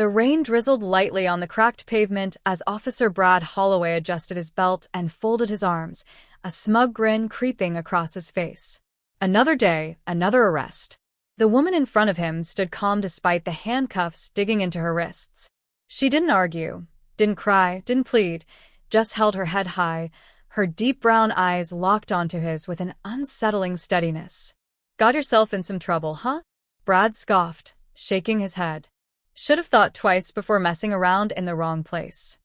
The rain drizzled lightly on the cracked pavement as Officer Brad Holloway adjusted his belt and folded his arms, a smug grin creeping across his face. Another day, another arrest. The woman in front of him stood calm despite the handcuffs digging into her wrists. She didn't argue, didn't cry, didn't plead, just held her head high, her deep brown eyes locked onto his with an unsettling steadiness. "Got yourself in some trouble, huh?" Brad scoffed, shaking his head. "Should have thought twice before messing around in the wrong place."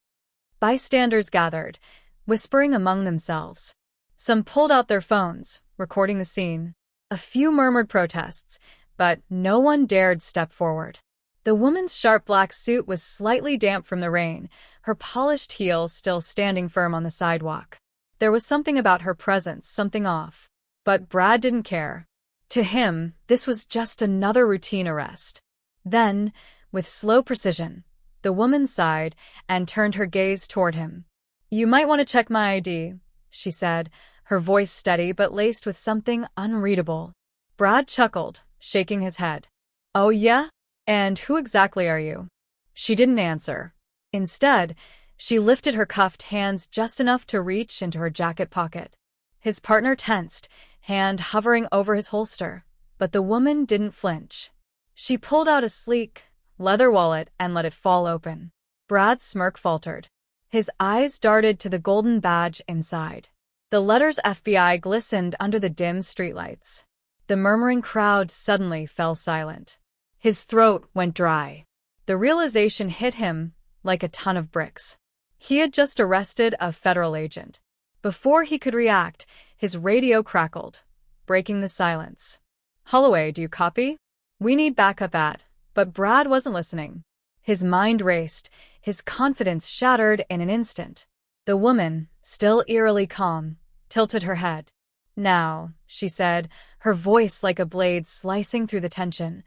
Bystanders gathered, whispering among themselves. Some pulled out their phones, recording the scene. A few murmured protests, but no one dared step forward. The woman's sharp black suit was slightly damp from the rain, her polished heels still standing firm on the sidewalk. There was something about her presence, something off. But Brad didn't care. To him, this was just another routine arrest. Then, with slow precision, the woman sighed and turned her gaze toward him. "You might want to check my ID," she said, her voice steady but laced with something unreadable. Brad chuckled, shaking his head. "Oh yeah? And who exactly are you?" She didn't answer. Instead, she lifted her cuffed hands just enough to reach into her jacket pocket. His partner tensed, hand hovering over his holster, but the woman didn't flinch. She pulled out a sleek, leather wallet and let it fall open. Brad's smirk faltered. His eyes darted to the golden badge inside. The letters FBI glistened under the dim streetlights. The murmuring crowd suddenly fell silent. His throat went dry. The realization hit him like a ton of bricks. He had just arrested a federal agent. Before he could react, his radio crackled, breaking the silence. "Holloway, do you copy? We need backup at..." But Brad wasn't listening. His mind raced, his confidence shattered in an instant. The woman, still eerily calm, tilted her head. "Now," she said, her voice like a blade slicing through the tension,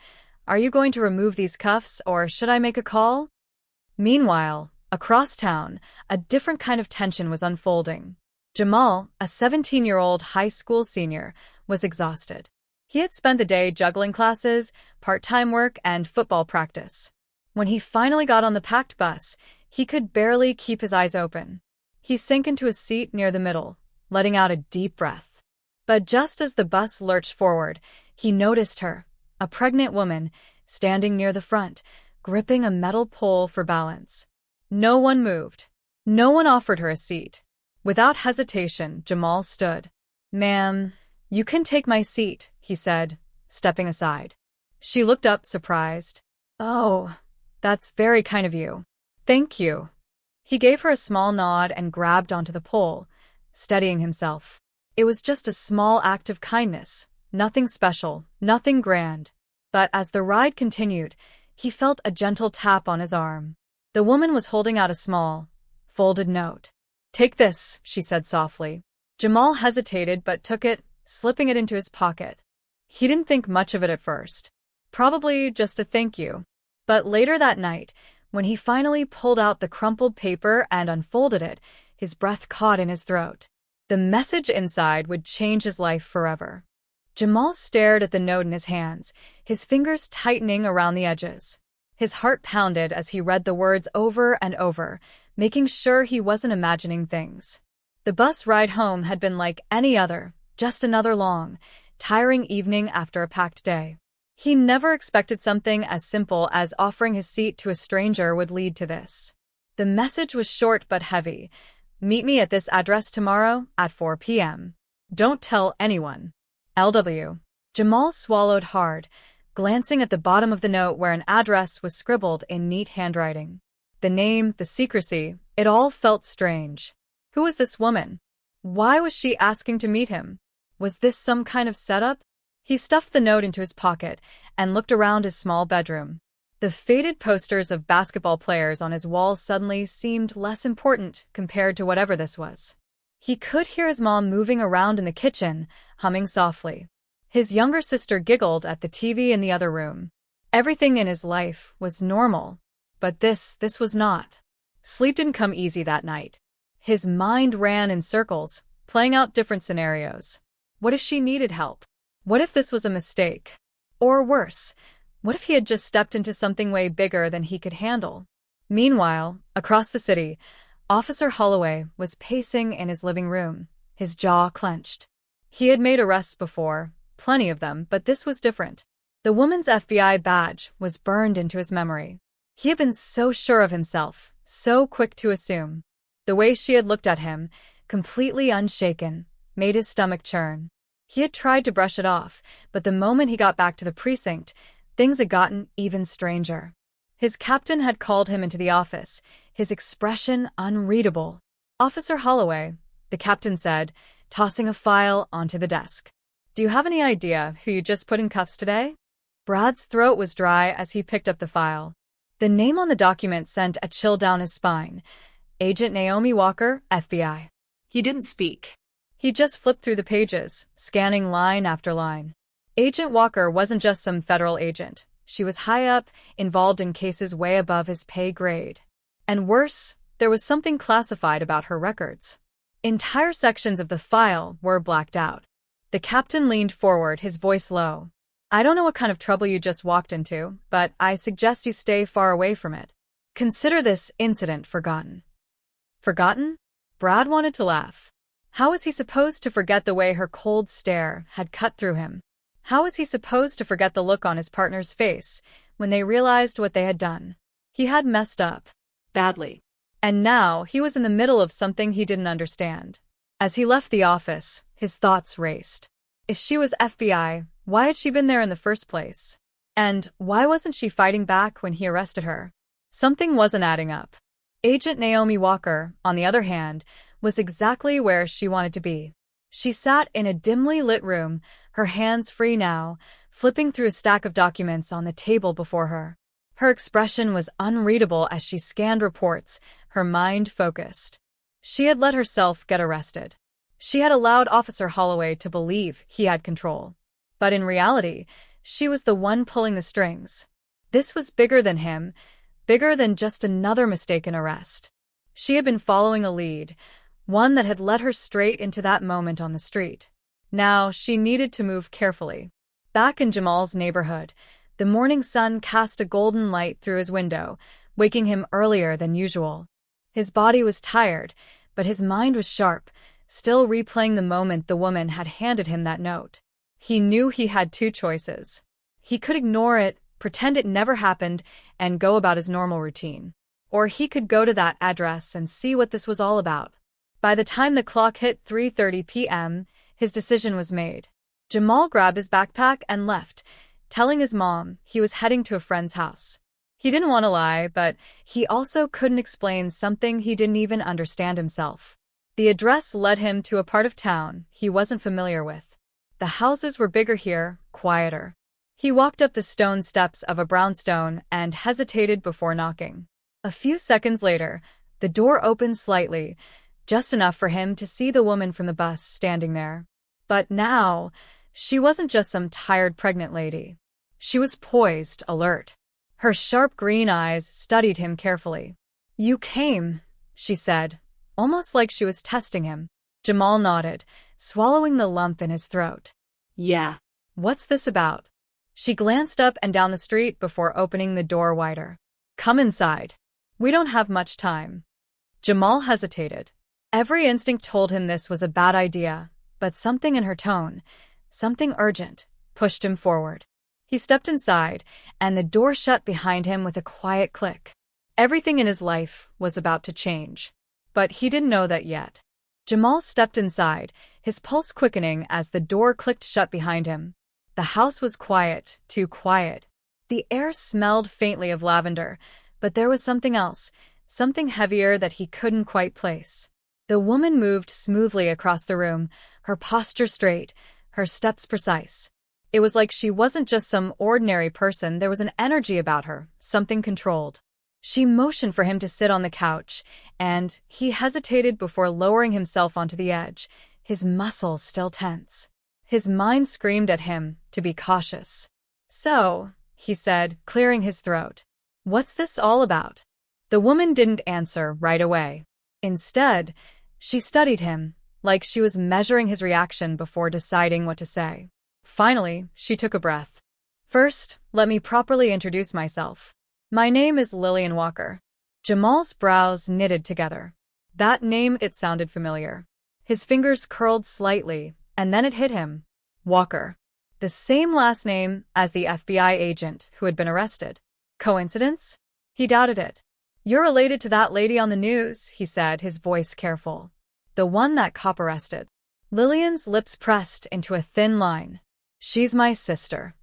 "are you going to remove these cuffs, or should I make a call?" Meanwhile, across town, a different kind of tension was unfolding. Jamal, a 17-year-old high school senior, was exhausted. He had spent the day juggling classes, part-time work, and football practice. When he finally got on the packed bus, he could barely keep his eyes open. He sank into a seat near the middle, letting out a deep breath. But just as the bus lurched forward, he noticed her, a pregnant woman, standing near the front, gripping a metal pole for balance. No one moved. No one offered her a seat. Without hesitation, Jamal stood. "Ma'am, you can take my seat," he said, stepping aside. She looked up, surprised. "Oh, that's very kind of you. Thank you." He gave her a small nod and grabbed onto the pole, steadying himself. It was just a small act of kindness, nothing special, nothing grand. But as the ride continued, he felt a gentle tap on his arm. The woman was holding out a small, folded note. "Take this," she said softly. Jamal hesitated but took it, slipping it into his pocket. He didn't think much of it at first. Probably just a thank you. But later that night, when he finally pulled out the crumpled paper and unfolded it, his breath caught in his throat. The message inside would change his life forever. Jamal stared at the note in his hands, his fingers tightening around the edges. His heart pounded as he read the words over and over, making sure he wasn't imagining things. The bus ride home had been like any other, just another long, tiring evening after a packed day. He never expected something as simple as offering his seat to a stranger would lead to this. The message was short but heavy. "Meet me at this address tomorrow at 4 p.m. Don't tell anyone. LW." Jamal swallowed hard, glancing at the bottom of the note where an address was scribbled in neat handwriting. The name, the secrecy, it all felt strange. Who was this woman? Why was she asking to meet him? Was this some kind of setup? He stuffed the note into his pocket and looked around his small bedroom. The faded posters of basketball players on his walls suddenly seemed less important compared to whatever this was. He could hear his mom moving around in the kitchen, humming softly. His younger sister giggled at the TV in the other room. Everything in his life was normal, but this was not. Sleep didn't come easy that night. His mind ran in circles, playing out different scenarios. What if she needed help? What if this was a mistake? Or worse, What if he had just stepped into something way bigger than he could handle? Meanwhile, across the city, Officer Holloway was pacing in his living room, his jaw clenched. He had made arrests before, plenty of them, but this was different. The woman's FBI badge was burned into his memory. He had been so sure of himself, so quick to assume. The way she had looked at him, completely unshaken, made his stomach churn. He had tried to brush it off, but the moment he got back to the precinct, things had gotten even stranger. His captain had called him into the office, his expression unreadable. "Officer Holloway," the captain said, tossing a file onto the desk. "Do you have any idea who you just put in cuffs today?" Brad's throat was dry as he picked up the file. The name on the document sent a chill down his spine. Agent Naomi Walker, FBI. He didn't speak. He just flipped through the pages, scanning line after line. Agent Walker wasn't just some federal agent. She was high up, involved in cases way above his pay grade. And worse, there was something classified about her records. Entire sections of the file were blacked out. The captain leaned forward, his voice low. "I don't know what kind of trouble you just walked into, but I suggest you stay far away from it. Consider this incident forgotten." Forgotten? Brad wanted to laugh. How was he supposed to forget the way her cold stare had cut through him? How was he supposed to forget the look on his partner's face when they realized what they had done? He had messed up. Badly. And now he was in the middle of something he didn't understand. As he left the office, his thoughts raced. If she was FBI, why had she been there in the first place? And why wasn't she fighting back when he arrested her? Something wasn't adding up. Agent Naomi Walker, on the other hand, was exactly where she wanted to be. She sat in a dimly lit room, her hands free now, flipping through a stack of documents on the table before her. Her expression was unreadable as she scanned reports, her mind focused. She had let herself get arrested. She had allowed Officer Holloway to believe he had control. But in reality, she was the one pulling the strings. This was bigger than him, bigger than just another mistaken arrest. She had been following a lead, one that had led her straight into that moment on the street. Now she needed to move carefully. Back in Jamal's neighborhood, the morning sun cast a golden light through his window, waking him earlier than usual. His body was tired, but his mind was sharp, still replaying the moment the woman had handed him that note. He knew he had two choices. He could ignore it, pretend it never happened, and go about his normal routine. Or he could go to that address and see what this was all about. By the time the clock hit 3:30 p.m., his decision was made. Jamal grabbed his backpack and left, telling his mom he was heading to a friend's house. He didn't want to lie, but he also couldn't explain something he didn't even understand himself. The address led him to a part of town he wasn't familiar with. The houses were bigger here, quieter. He walked up the stone steps of a brownstone and hesitated before knocking. A few seconds later, the door opened slightly, just enough for him to see the woman from the bus standing there. But now, she wasn't just some tired pregnant lady. She was poised, alert. Her sharp green eyes studied him carefully. "You came," she said, almost like she was testing him. Jamal nodded, swallowing the lump in his throat. "Yeah." "What's this about?" She glanced up and down the street before opening the door wider. "Come inside. We don't have much time." Jamal hesitated. Every instinct told him this was a bad idea, but something in her tone, something urgent, pushed him forward. He stepped inside, and the door shut behind him with a quiet click. Everything in his life was about to change. But he didn't know that yet. Jamal stepped inside, his pulse quickening as the door clicked shut behind him. The house was quiet, too quiet. The air smelled faintly of lavender, but there was something else, something heavier that he couldn't quite place. The woman moved smoothly across the room, her posture straight, her steps precise. It was like she wasn't just some ordinary person, there was an energy about her, something controlled. She motioned for him to sit on the couch, and he hesitated before lowering himself onto the edge, his muscles still tense. His mind screamed at him to be cautious. "So," he said, clearing his throat, "what's this all about?" The woman didn't answer right away. Instead, she studied him, like she was measuring his reaction before deciding what to say. Finally, she took a breath. First, let me properly introduce myself. My name is Lillian Walker. Jamal's brows knitted together. That name, it sounded familiar. His fingers curled slightly, and then it hit him. Walker. The same last name as the FBI agent who had been arrested. Coincidence? He doubted it. You're related to that lady on the news, he said, his voice careful. The one that cop arrested. Lillian's lips pressed into a thin line. She's my sister.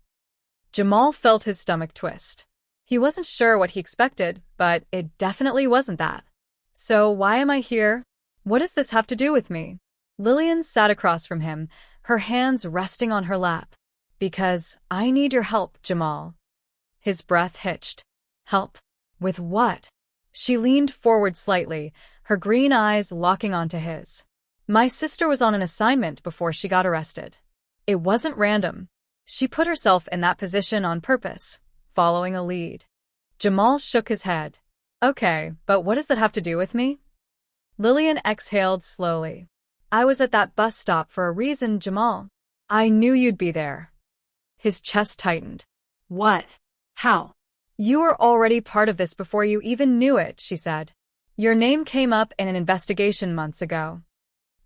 Jamal felt his stomach twist. He wasn't sure what he expected, but it definitely wasn't that. So why am I here? What does this have to do with me? Lillian sat across from him, her hands resting on her lap. Because I need your help, Jamal. His breath hitched. Help? With what? She leaned forward slightly, her green eyes locking onto his. My sister was on an assignment before she got arrested. It wasn't random. She put herself in that position on purpose, following a lead. Jamal shook his head. Okay, but what does that have to do with me? Lillian exhaled slowly. I was at that bus stop for a reason, Jamal. I knew you'd be there. His chest tightened. What? How? You were already part of this before you even knew it, she said. Your name came up in an investigation months ago.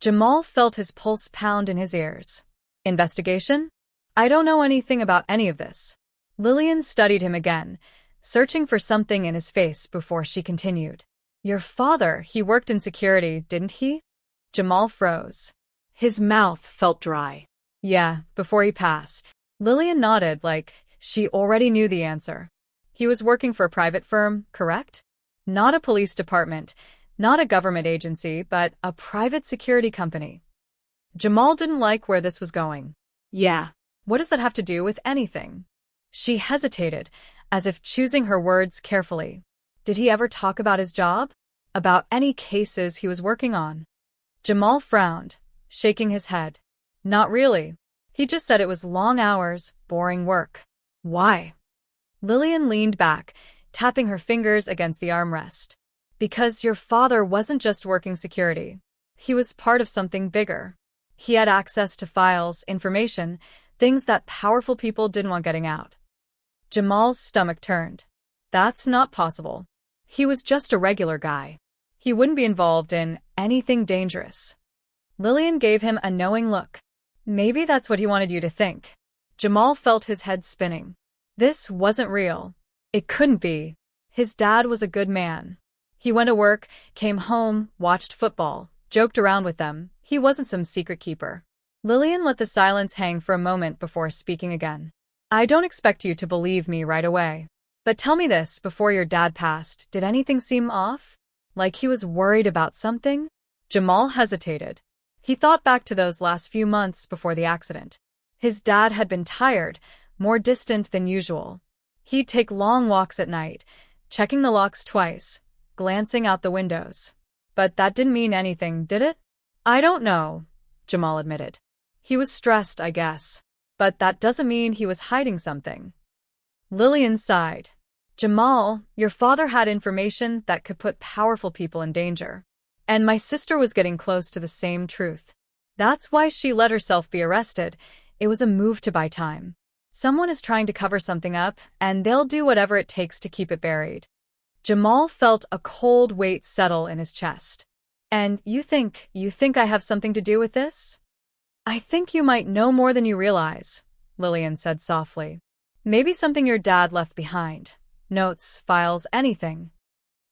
Jamal felt his pulse pound in his ears. Investigation? I don't know anything about any of this. Lillian studied him again, searching for something in his face before she continued. Your father, he worked in security, didn't he? Jamal froze. His mouth felt dry. Yeah, before he passed. Lillian nodded like she already knew the answer. He was working for a private firm, correct? Not a police department, not a government agency, but a private security company. Jamal didn't like where this was going. Yeah. What does that have to do with anything? She hesitated, as if choosing her words carefully. Did he ever talk about his job? About any cases he was working on? Jamal frowned, shaking his head. Not really. He just said it was long hours, boring work. Why? Lillian leaned back, tapping her fingers against the armrest. Because your father wasn't just working security. He was part of something bigger. He had access to files, information, things that powerful people didn't want getting out. Jamal's stomach turned. That's not possible. He was just a regular guy. He wouldn't be involved in anything dangerous. Lillian gave him a knowing look. Maybe that's what he wanted you to think. Jamal felt his head spinning. This wasn't real. It couldn't be. His dad was a good man. He went to work, came home, watched football, joked around with them. He wasn't some secret keeper. Lillian let the silence hang for a moment before speaking again. I don't expect you to believe me right away. But tell me this, before your dad passed, did anything seem off? Like he was worried about something? Jamal hesitated. He thought back to those last few months before the accident. His dad had been tired, more distant than usual. He'd take long walks at night, checking the locks twice, glancing out the windows. But that didn't mean anything, did it? I don't know, Jamal admitted. He was stressed, I guess. But that doesn't mean he was hiding something. Lillian sighed. Jamal, your father had information that could put powerful people in danger. And my sister was getting close to the same truth. That's why she let herself be arrested. It was a move to buy time. Someone is trying to cover something up, and they'll do whatever it takes to keep it buried. Jamal felt a cold weight settle in his chest. And you think I have something to do with this? I think you might know more than you realize, Lillian said softly. Maybe something your dad left behind. Notes, files, anything.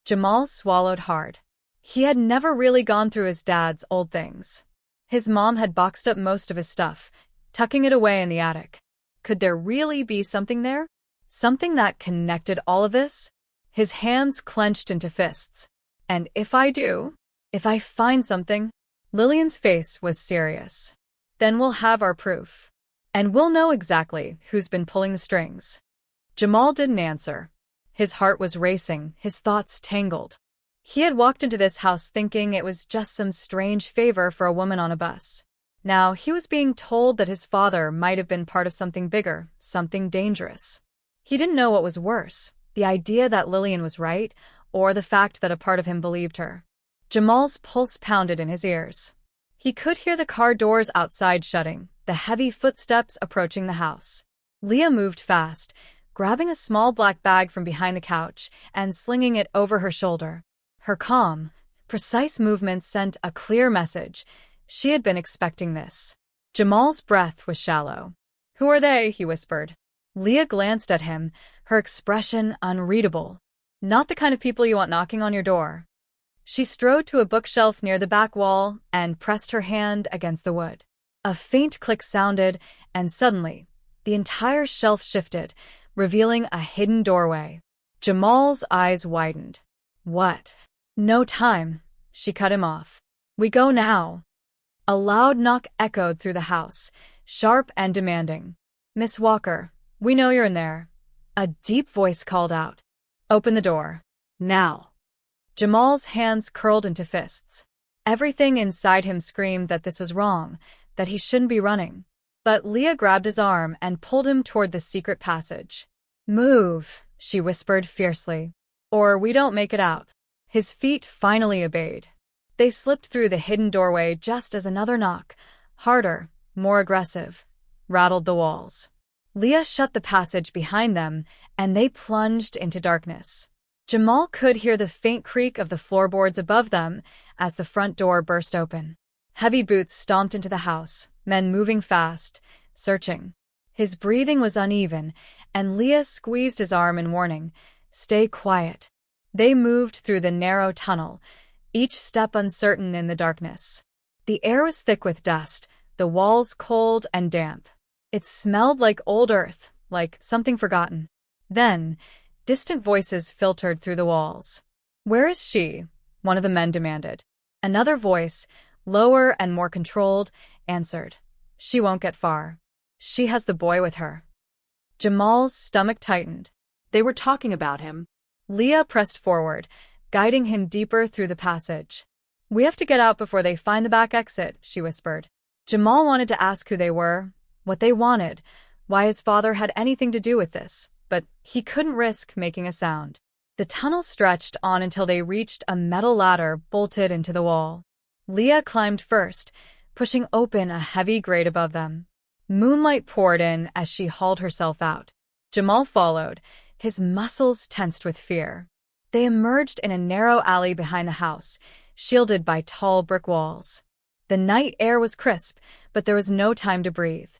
Jamal swallowed hard. He had never really gone through his dad's old things. His mom had boxed up most of his stuff, tucking it away in the attic. Could there really be something there? Something that connected all of this? His hands clenched into fists. And if I find something, Lillian's face was serious. Then we'll have our proof. And we'll know exactly who's been pulling the strings. Jamal didn't answer. His heart was racing, his thoughts tangled. He had walked into this house thinking it was just some strange favor for a woman on a bus. Now he was being told that his father might have been part of something bigger, something dangerous. He didn't know what was worse, the idea that Lillian was right, or the fact that a part of him believed her. Jamal's pulse pounded in his ears. He could hear the car doors outside shutting, the heavy footsteps approaching the house. Leah moved fast, grabbing a small black bag from behind the couch and slinging it over her shoulder. Her calm, precise movements sent a clear message. She had been expecting this. Jamal's breath was shallow. "Who are they?" he whispered. Leah glanced at him, her expression unreadable. "Not the kind of people you want knocking on your door." She strode to a bookshelf near the back wall and pressed her hand against the wood. A faint click sounded, and suddenly, the entire shelf shifted, revealing a hidden doorway. Jamal's eyes widened. "What?" "No time," she cut him off. "We go now." A loud knock echoed through the house, sharp and demanding. "Miss Walker, we know you're in there." A deep voice called out. "Open the door." Now. Jamal's hands curled into fists. Everything inside him screamed that this was wrong, that he shouldn't be running. But Leah grabbed his arm and pulled him toward the secret passage. "Move," she whispered fiercely, "or we don't make it out." His feet finally obeyed. They slipped through the hidden doorway just as another knock, harder, more aggressive, rattled the walls. Leah shut the passage behind them, and they plunged into darkness. Jamal could hear the faint creak of the floorboards above them as the front door burst open. Heavy boots stomped into the house, men moving fast, searching. His breathing was uneven, and Leah squeezed his arm in warning. "Stay quiet." They moved through the narrow tunnel, each step uncertain in the darkness. The air was thick with dust, the walls cold and damp. It smelled like old earth, like something forgotten. Then, distant voices filtered through the walls. "Where is she?" one of the men demanded. Another voice, lower and more controlled, answered. "She won't get far. She has the boy with her." Jamal's stomach tightened. They were talking about him. Leah pressed forward, guiding him deeper through the passage. "We have to get out before they find the back exit," she whispered. Jamal wanted to ask who they were, what they wanted, why his father had anything to do with this, but he couldn't risk making a sound. The tunnel stretched on until they reached a metal ladder bolted into the wall. Leah climbed first, pushing open a heavy grate above them. Moonlight poured in as she hauled herself out. Jamal followed, his muscles tensed with fear. They emerged in a narrow alley behind the house, shielded by tall brick walls. The night air was crisp, but there was no time to breathe.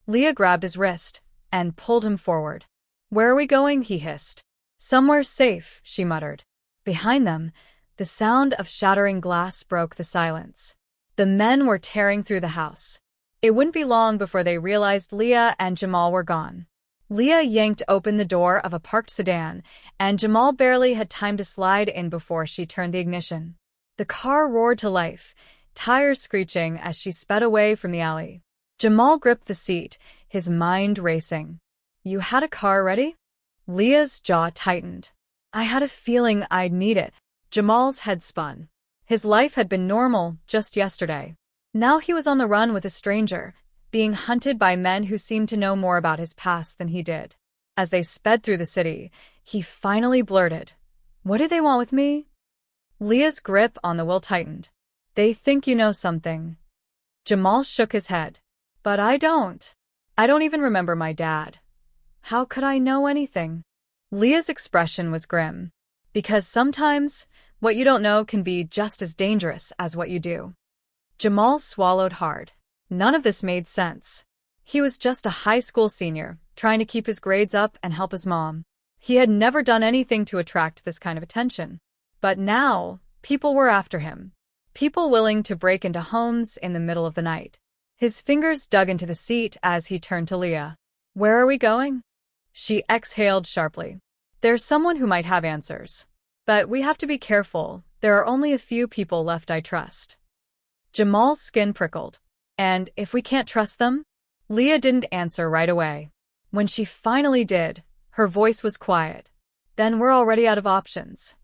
Leah grabbed his wrist and pulled him forward. "Where are we going?" he hissed. "Somewhere safe," she muttered. Behind them, the sound of shattering glass broke the silence. The men were tearing through the house. It wouldn't be long before they realized Leah and Jamal were gone. Leah yanked open the door of a parked sedan, and Jamal barely had time to slide in before she turned the ignition. The car roared to life, tires screeching as she sped away from the alley. Jamal gripped the seat, his mind racing. "You had a car ready?" Leah's jaw tightened. "I had a feeling I'd need it." Jamal's head spun. His life had been normal just yesterday. Now he was on the run with a stranger, being hunted by men who seemed to know more about his past than he did. As they sped through the city, he finally blurted, "What do they want with me?" Leah's grip on the wheel tightened. "They think you know something." Jamal shook his head. "But I don't. I don't even remember my dad. How could I know anything?" Leah's expression was grim. Because sometimes, what you don't know can be just as dangerous as what you do. Jamal swallowed hard. None of this made sense. He was just a high school senior, trying to keep his grades up and help his mom. He had never done anything to attract this kind of attention. But now, people were after him. People willing to break into homes in the middle of the night. His fingers dug into the seat as he turned to Leah. "Where are we going?" She exhaled sharply. "There's someone who might have answers. But we have to be careful. There are only a few people left I trust." Jamal's skin prickled. "And if we can't trust them?" Leah didn't answer right away. When she finally did, her voice was quiet. "Then we're already out of options."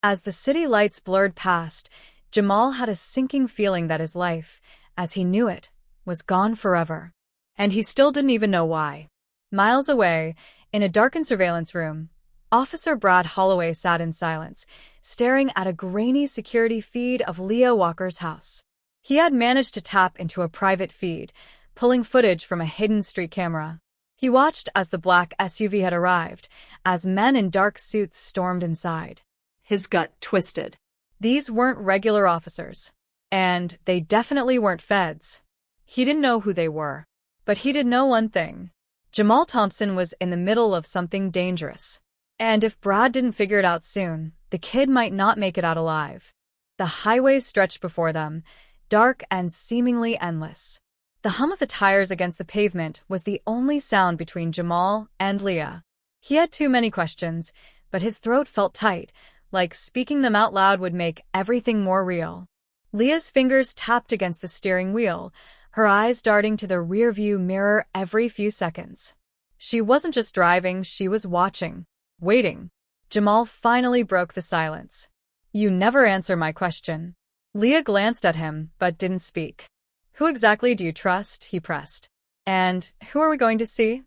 As the city lights blurred past, Jamal had a sinking feeling that his life, as he knew it, was gone forever. And he still didn't even know why. Miles away, in a darkened surveillance room, Officer Brad Holloway sat in silence, staring at a grainy security feed of Leah Walker's house. He had managed to tap into a private feed, pulling footage from a hidden street camera. He watched as the black SUV had arrived, as men in dark suits stormed inside. His gut twisted. These weren't regular officers. And they definitely weren't feds. He didn't know who they were. But he did know one thing. Jamal Thompson was in the middle of something dangerous. And if Brad didn't figure it out soon, the kid might not make it out alive. The highway stretched before them, dark and seemingly endless. The hum of the tires against the pavement was the only sound between Jamal and Leah. He had too many questions, but his throat felt tight, like speaking them out loud would make everything more real. Leah's fingers tapped against the steering wheel, her eyes darting to the rearview mirror every few seconds. She wasn't just driving, she was watching, waiting. Jamal finally broke the silence. "You never answer my question." Leah glanced at him, but didn't speak. "Who exactly do you trust?" he pressed. "And who are we going to see?"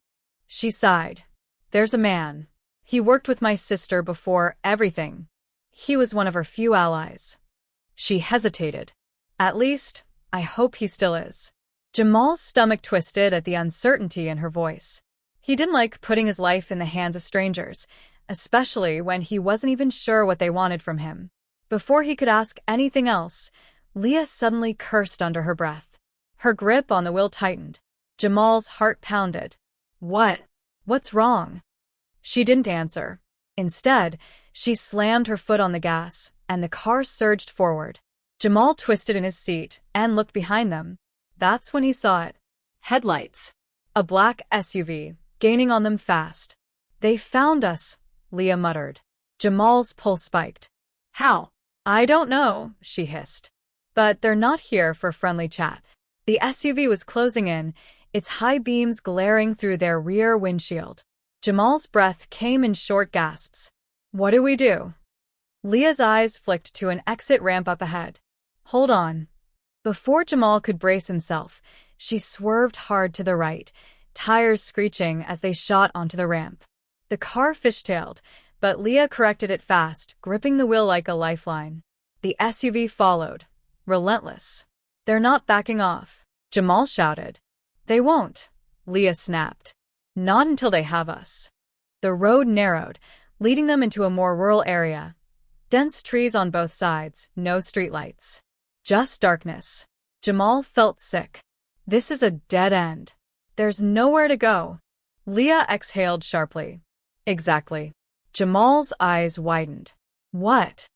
She sighed. "There's a man. He worked with my sister before everything. He was one of her few allies." She hesitated. "At least, I hope he still is." Jamal's stomach twisted at the uncertainty in her voice. He didn't like putting his life in the hands of strangers, especially when he wasn't even sure what they wanted from him. Before he could ask anything else, Leah suddenly cursed under her breath. Her grip on the wheel tightened. Jamal's heart pounded. What's wrong?" She didn't answer. Instead, she slammed her foot on the gas, and the car surged forward. Jamal twisted in his seat and looked behind them. That's when he saw it. Headlights. A black SUV, gaining on them fast. "They found us," Leah muttered. Jamal's pulse spiked. How? "I don't know," she hissed. "But they're not here for friendly chat." The SUV was closing in, its high beams glaring through their rear windshield. Jamal's breath came in short gasps. "What do we do?" Leah's eyes flicked to an exit ramp up ahead. "Hold on." Before Jamal could brace himself, she swerved hard to the right, tires screeching as they shot onto the ramp. The car fishtailed, but Leah corrected it fast, gripping the wheel like a lifeline. The SUV followed, relentless. "They're not backing off," Jamal shouted. "They won't," Leah snapped. "Not until they have us." The road narrowed, leading them into a more rural area. Dense trees on both sides, no streetlights. Just darkness. Jamal felt sick. This is a dead end. There's nowhere to go. Leah exhaled sharply. Exactly. Jamal's eyes widened. What?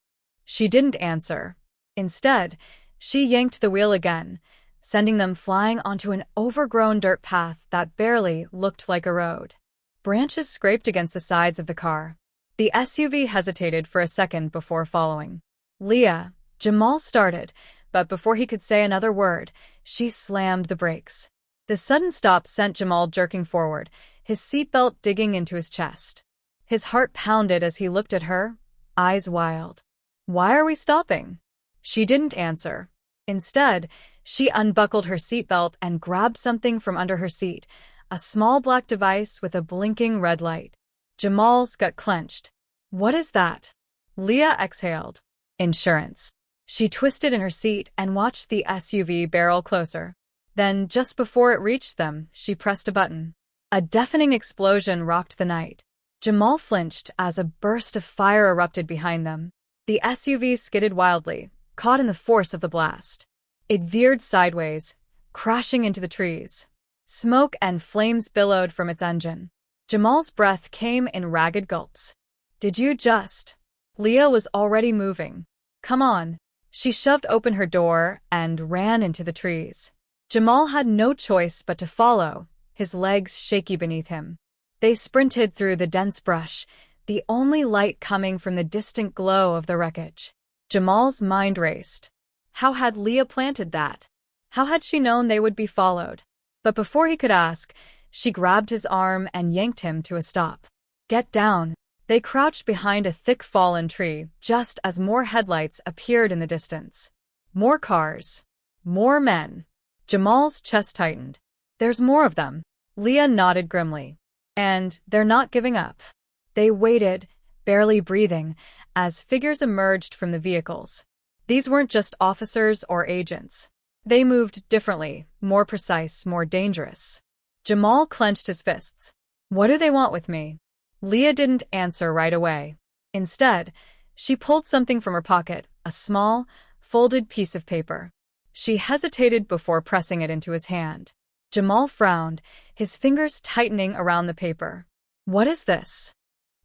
She didn't answer. Instead, she yanked the wheel again, sending them flying onto an overgrown dirt path that barely looked like a road. Branches scraped against the sides of the car. The SUV hesitated for a second before following. "Leah," Jamal started, but before he could say another word, she slammed the brakes. The sudden stop sent Jamal jerking forward, his seatbelt digging into his chest. His heart pounded as he looked at her, eyes wild. "Why are we stopping?" She didn't answer. Instead, she unbuckled her seatbelt and grabbed something from under her seat, a small black device with a blinking red light. Jamal's gut clenched. "What is that?" Leah exhaled. "Insurance." She twisted in her seat and watched the SUV barrel closer. Then, just before it reached them, she pressed a button. A deafening explosion rocked the night. Jamal flinched as a burst of fire erupted behind them. The SUV skidded wildly, caught in the force of the blast. It veered sideways, crashing into the trees. Smoke and flames billowed from its engine. Jamal's breath came in ragged gulps. "Did you just?" Leah was already moving. "Come on." She shoved open her door and ran into the trees. Jamal had no choice but to follow, his legs shaky beneath him. They sprinted through the dense brush, the only light coming from the distant glow of the wreckage. Jamal's mind raced. How had Leah planted that? How had she known they would be followed? But before he could ask, she grabbed his arm and yanked him to a stop. "Get down." They crouched behind a thick fallen tree just as more headlights appeared in the distance. More cars. More men. Jamal's chest tightened. "There's more of them." Leah nodded grimly. "And they're not giving up." They waited, barely breathing, as figures emerged from the vehicles. These weren't just officers or agents. They moved differently, more precise, more dangerous. Jamal clenched his fists. What do they want with me? Leah didn't answer right away. Instead, she pulled something from her pocket, a small, folded piece of paper. She hesitated before pressing it into his hand. Jamal frowned, his fingers tightening around the paper. What is this?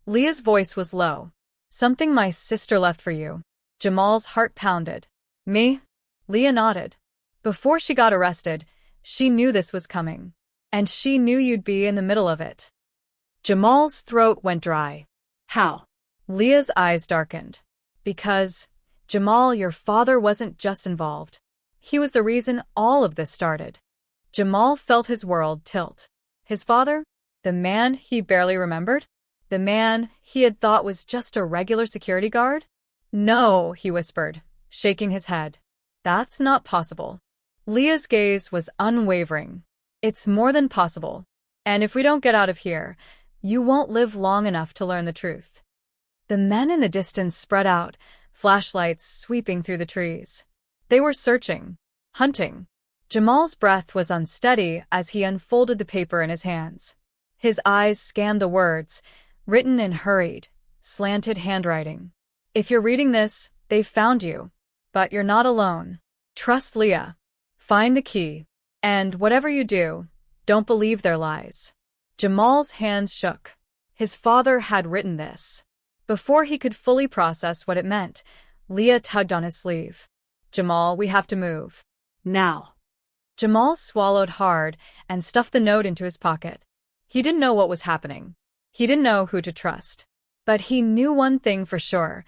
Leah's voice was low. Something my sister left for you. Jamal's heart pounded. Me? Leah nodded. Before she got arrested, she knew this was coming. And she knew you'd be in the middle of it. Jamal's throat went dry. How? Leah's eyes darkened. Because, Jamal, your father wasn't just involved. He was the reason all of this started. Jamal felt his world tilt. His father? The man he barely remembered? The man he had thought was just a regular security guard? No, he whispered, shaking his head. That's not possible. Leah's gaze was unwavering. It's more than possible. And if we don't get out of here, you won't live long enough to learn the truth. The men in the distance spread out, flashlights sweeping through the trees. They were searching, hunting. Jamal's breath was unsteady as he unfolded the paper in his hands. His eyes scanned the words, written in hurried, slanted handwriting. If you're reading this, they've found you. But you're not alone. Trust Leah. Find the key. And whatever you do, don't believe their lies. Jamal's hands shook. His father had written this. Before he could fully process what it meant, Leah tugged on his sleeve. Jamal, we have to move. Now. Jamal swallowed hard and stuffed the note into his pocket. He didn't know what was happening. He didn't know who to trust. But he knew one thing for sure.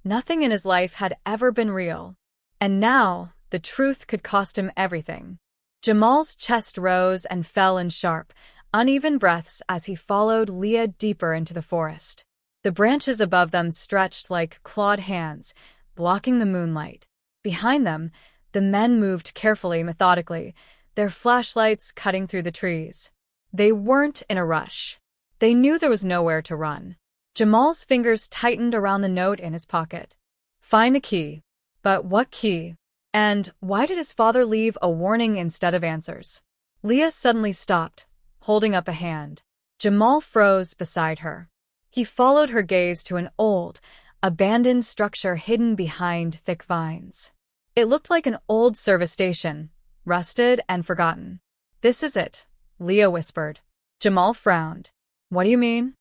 Nothing in his life had ever been real. And now, the truth could cost him everything. Jamal's chest rose and fell in sharp, uneven breaths as he followed Leah deeper into the forest. The branches above them stretched like clawed hands, blocking the moonlight. Behind them, the men moved carefully, methodically, their flashlights cutting through the trees. They weren't in a rush. They knew there was nowhere to run. Jamal's fingers tightened around the note in his pocket. Find the key. But what key? And why did his father leave a warning instead of answers? Leah suddenly stopped, holding up a hand. Jamal froze beside her. He followed her gaze to an old, abandoned structure hidden behind thick vines. It looked like an old service station, rusted and forgotten. This is it, Leah whispered. Jamal frowned. What do you mean?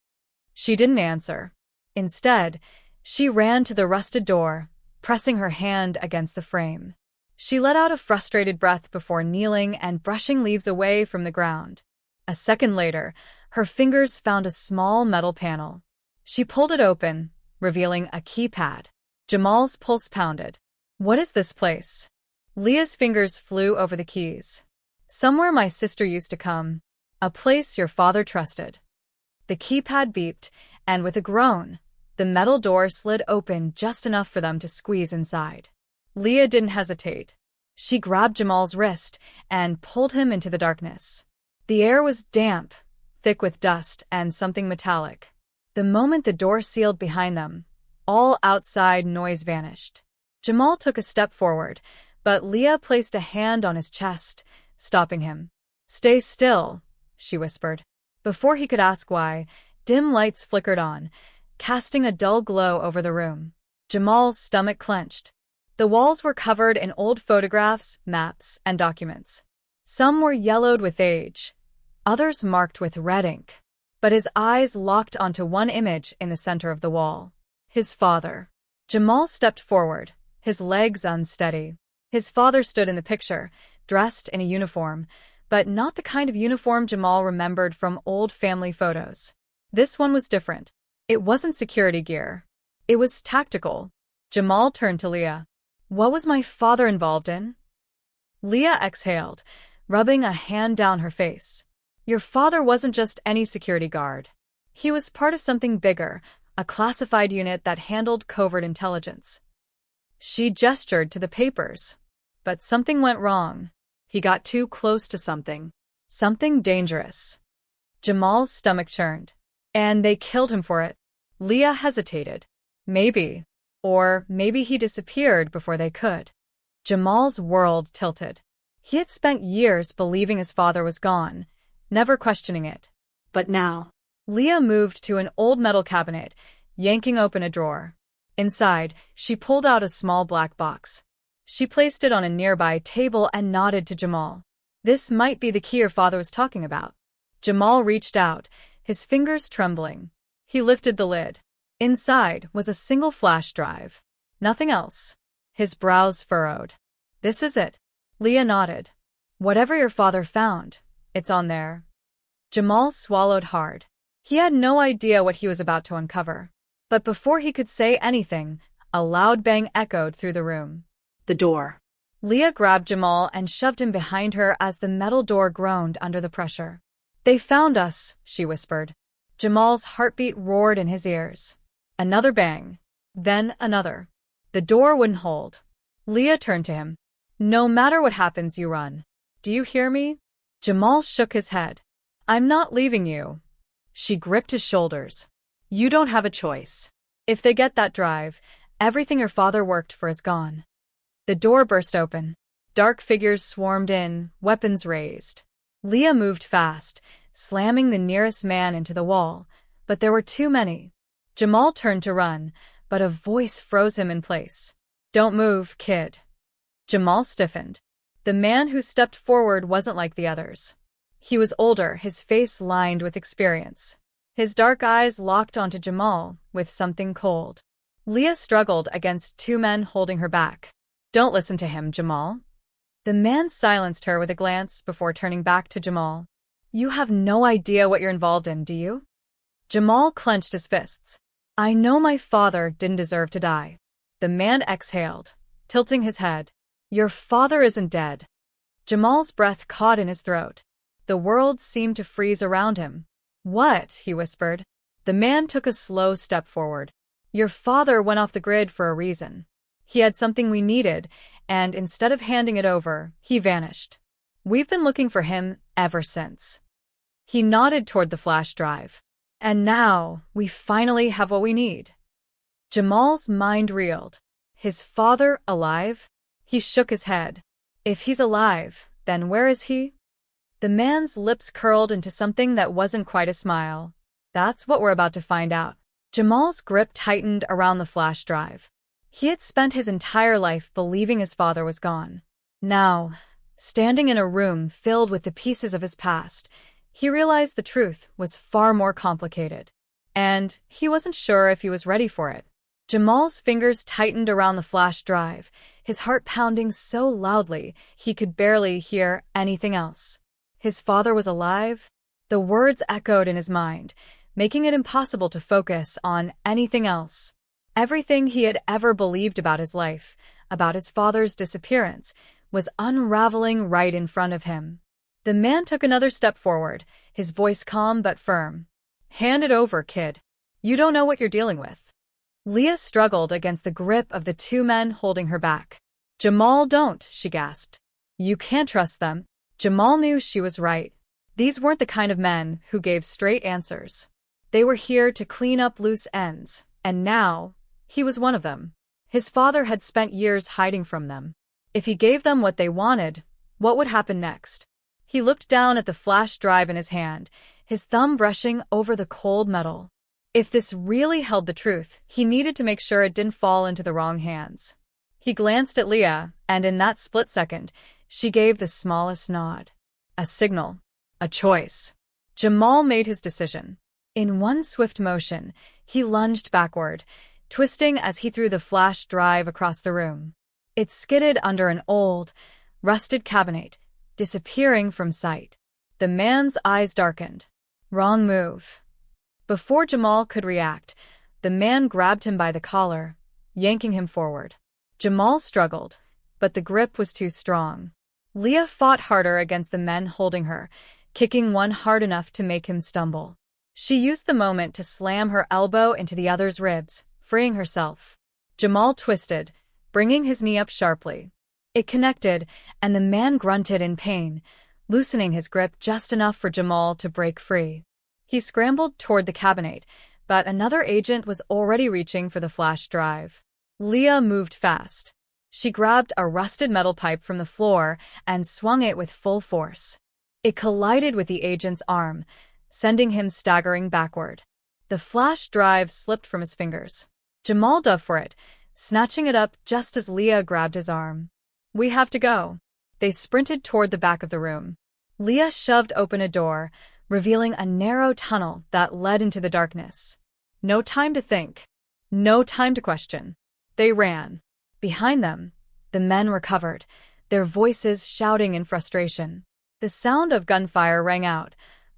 She didn't answer. Instead, she ran to the rusted door, pressing her hand against the frame. She let out a frustrated breath before kneeling and brushing leaves away from the ground. A second later, her fingers found a small metal panel. She pulled it open, revealing a keypad. Jamal's pulse pounded. What is this place? Leah's fingers flew over the keys. Somewhere my sister used to come. A place your father trusted. The keypad beeped, and with a groan, the metal door slid open just enough for them to squeeze inside. Leah didn't hesitate. She grabbed Jamal's wrist and pulled him into the darkness. The air was damp, thick with dust and something metallic. The moment the door sealed behind them, all outside noise vanished. Jamal took a step forward, but Leah placed a hand on his chest, stopping him. Stay still, she whispered. Before he could ask why, dim lights flickered on, casting a dull glow over the room. Jamal's stomach clenched. The walls were covered in old photographs, maps, and documents. Some were yellowed with age, others marked with red ink. But his eyes locked onto one image in the center of the wall. His father. Jamal stepped forward, his legs unsteady. His father stood in the picture, dressed in a uniform, but not the kind of uniform Jamal remembered from old family photos. This one was different. It wasn't security gear. It was tactical. Jamal turned to Leah. What was my father involved in? Leah exhaled, rubbing a hand down her face. Your father wasn't just any security guard. He was part of something bigger, a classified unit that handled covert intelligence. She gestured to the papers. But something went wrong. He got too close to something. Something dangerous. Jamal's stomach churned. And they killed him for it. Leah hesitated. Maybe. Or maybe he disappeared before they could. Jamal's world tilted. He had spent years believing his father was gone. never questioning it. But now, Leah moved to an old metal cabinet, yanking open a drawer. Inside, she pulled out a small black box. She placed it on a nearby table and nodded to Jamal. This might be the key her father was talking about. Jamal reached out, his fingers trembling. He lifted the lid. Inside was a single flash drive. Nothing else. His brows furrowed. This is it. Leah nodded. Whatever your father found, it's on there. Jamal swallowed hard. He had no idea what he was about to uncover. But before he could say anything, a loud bang echoed through the room. the door. Leah grabbed Jamal and shoved him behind her as the metal door groaned under the pressure. "They found us," she whispered. Jamal's heartbeat roared in his ears. Another bang. Then another. The door wouldn't hold. Leah turned to him. "No matter what happens, you run. Do you hear me?" Jamal shook his head. "I'm not leaving you." She gripped his shoulders. "You don't have a choice. If they get that drive, everything your father worked for is gone." The door burst open. Dark figures swarmed in, weapons raised. Leah moved fast, slamming the nearest man into the wall, but there were too many. Jamal turned to run, but a voice froze him in place. "Don't move, kid." Jamal stiffened. The man who stepped forward wasn't like the others. He was older, his face lined with experience. His dark eyes locked onto Jamal with something cold. Leah struggled against two men holding her back. "Don't listen to him, Jamal." The man silenced her with a glance before turning back to Jamal. "You have no idea what you're involved in, do you?" Jamal clenched his fists. "I know my father didn't deserve to die." The man exhaled, tilting his head. "Your father isn't dead." Jamal's breath caught in his throat. The world seemed to freeze around him. "What?" he whispered. The man took a slow step forward. "Your father went off the grid for a reason. He had something we needed, and instead of handing it over, he vanished. We've been looking for him ever since." He nodded toward the flash drive. "And now, we finally have what we need." Jamal's mind reeled. His father alive? He shook his head. If he's alive, then where is he? The man's lips curled into something that wasn't quite a smile. "That's what we're about to find out." Jamal's grip tightened around the flash drive. He had spent his entire life believing his father was gone. Now, standing in a room filled with the pieces of his past, he realized the truth was far more complicated. And he wasn't sure if he was ready for it. Jamal's fingers tightened around the flash drive, his heart pounding so loudly he could barely hear anything else. His father was alive? The words echoed in his mind, making it impossible to focus on anything else. Everything he had ever believed about his life, about his father's disappearance, was unraveling right in front of him. The man took another step forward, his voice calm but firm. "Hand it over, kid. You don't know what you're dealing with." Leah struggled against the grip of the two men holding her back. "Jamal, don't," she gasped. "You can't trust them." Jamal knew she was right. These weren't the kind of men who gave straight answers. They were here to clean up loose ends, and now, he was one of them. His father had spent years hiding from them. If he gave them what they wanted, what would happen next? He looked down at the flash drive in his hand, his thumb brushing over the cold metal. If this really held the truth, he needed to make sure it didn't fall into the wrong hands. He glanced at Leah, and in that split second, she gave the smallest nod. A signal. A choice. Jamal made his decision. In one swift motion, he lunged backward, twisting as he threw the flash drive across the room. It skidded under an old, rusted cabinet, disappearing from sight. The man's eyes darkened. Wrong move. Before Jamal could react, the man grabbed him by the collar, yanking him forward. Jamal struggled, but the grip was too strong. Leah fought harder against the men holding her, kicking one hard enough to make him stumble. She used the moment to slam her elbow into the other's ribs, freeing herself. Jamal twisted, bringing his knee up sharply. It connected, and the man grunted in pain, loosening his grip just enough for Jamal to break free. He scrambled toward the cabinet, but another agent was already reaching for the flash drive. Leah moved fast. She grabbed a rusted metal pipe from the floor and swung it with full force. It collided with the agent's arm, sending him staggering backward. The flash drive slipped from his fingers. Jamal dove for it, snatching it up just as Leah grabbed his arm. "We have to go." They sprinted toward the back of the room. Leah shoved open a door, revealing a narrow tunnel that led into the darkness. No time to think. No time to question. They ran. Behind them, the men were covered, their voices shouting in frustration. The sound of gunfire rang out,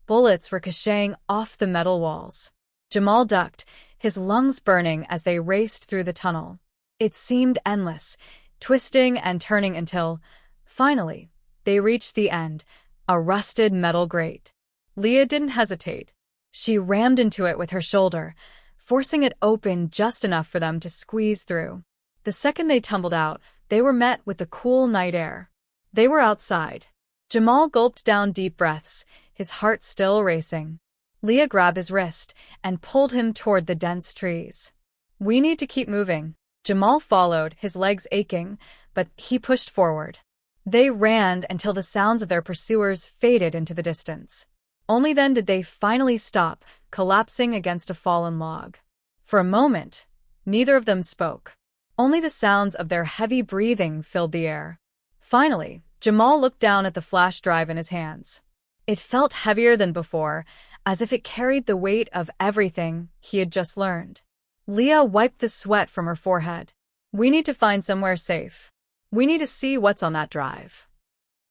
bullets ricocheting off the metal walls. Jamal ducked, his lungs burning as they raced through the tunnel. It seemed endless, twisting and turning until, finally, they reached the end, a rusted metal grate. Leah didn't hesitate. She rammed into it with her shoulder, forcing it open just enough for them to squeeze through. The second they tumbled out, they were met with the cool night air. They were outside. Jamal gulped down deep breaths, his heart still racing. Leah grabbed his wrist and pulled him toward the dense trees. "We need to keep moving." Jamal followed, his legs aching, but he pushed forward. They ran until the sounds of their pursuers faded into the distance. Only then did they finally stop, collapsing against a fallen log. For a moment, neither of them spoke. Only the sounds of their heavy breathing filled the air. Finally, Jamal looked down at the flash drive in his hands. It felt heavier than before, as if it carried the weight of everything he had just learned. Leah wiped the sweat from her forehead. "We need to find somewhere safe. We need to see what's on that drive."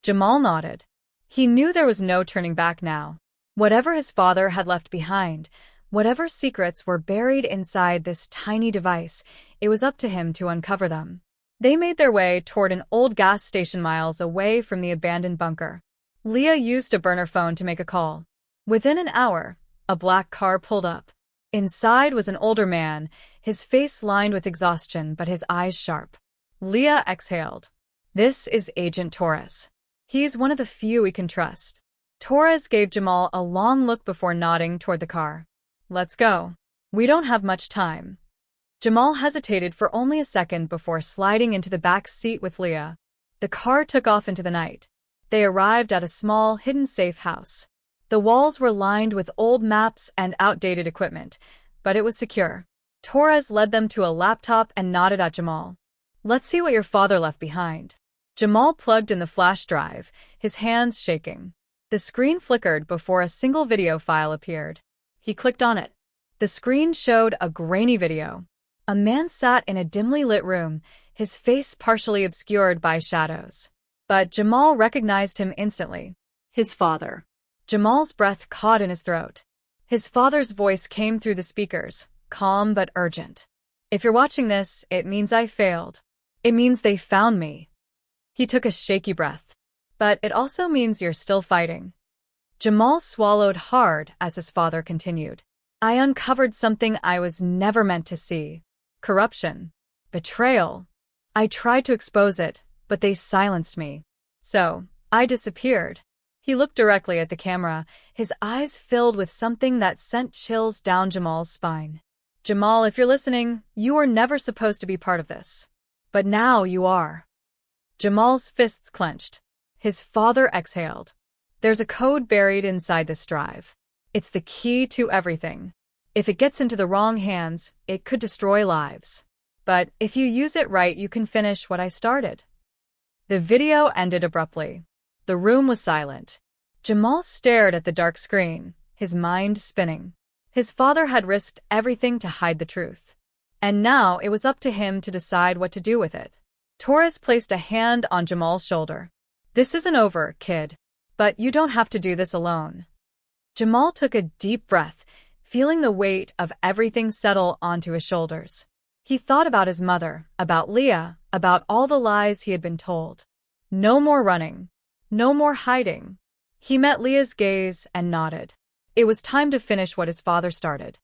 Jamal nodded. He knew there was no turning back now. Whatever his father had left behind, whatever secrets were buried inside this tiny device, it was up to him to uncover them. They made their way toward an old gas station miles away from the abandoned bunker. Leah used a burner phone to make a call. Within an hour, a black car pulled up. Inside was an older man, his face lined with exhaustion but his eyes sharp. Leah exhaled. "This is Agent Torres. He's one of the few we can trust." Torres gave Jamal a long look before nodding toward the car. "Let's go. We don't have much time." Jamal hesitated for only a second before sliding into the back seat with Leah. The car took off into the night. They arrived at a small, hidden safe house. The walls were lined with old maps and outdated equipment, but it was secure. Torres led them to a laptop and nodded at Jamal. "Let's see what your father left behind." Jamal plugged in the flash drive, his hands shaking. The screen flickered before a single video file appeared. He clicked on it. The screen showed a grainy video. A man sat in a dimly lit room, his face partially obscured by shadows. But Jamal recognized him instantly. His father. Jamal's breath caught in his throat. His father's voice came through the speakers, calm but urgent. "If you're watching this, it means I failed. It means they found me." He took a shaky breath. "But it also means you're still fighting." Jamal swallowed hard as his father continued. "I uncovered something I was never meant to see. Corruption. Betrayal. I tried to expose it, but they silenced me. So, I disappeared." He looked directly at the camera, his eyes filled with something that sent chills down Jamal's spine. "Jamal, if you're listening, you were never supposed to be part of this. But now you are." Jamal's fists clenched. His father exhaled. "There's a code buried inside this drive. It's the key to everything. If it gets into the wrong hands, it could destroy lives. But if you use it right, you can finish what I started." The video ended abruptly. The room was silent. Jamal stared at the dark screen, his mind spinning. His father had risked everything to hide the truth. And now it was up to him to decide what to do with it. Torres placed a hand on Jamal's shoulder. "This isn't over, kid. But you don't have to do this alone." Jamal took a deep breath, feeling the weight of everything settle onto his shoulders. He thought about his mother, about Leah, about all the lies he had been told. No more running. No more hiding. He met Leah's gaze and nodded. It was time to finish what his father started.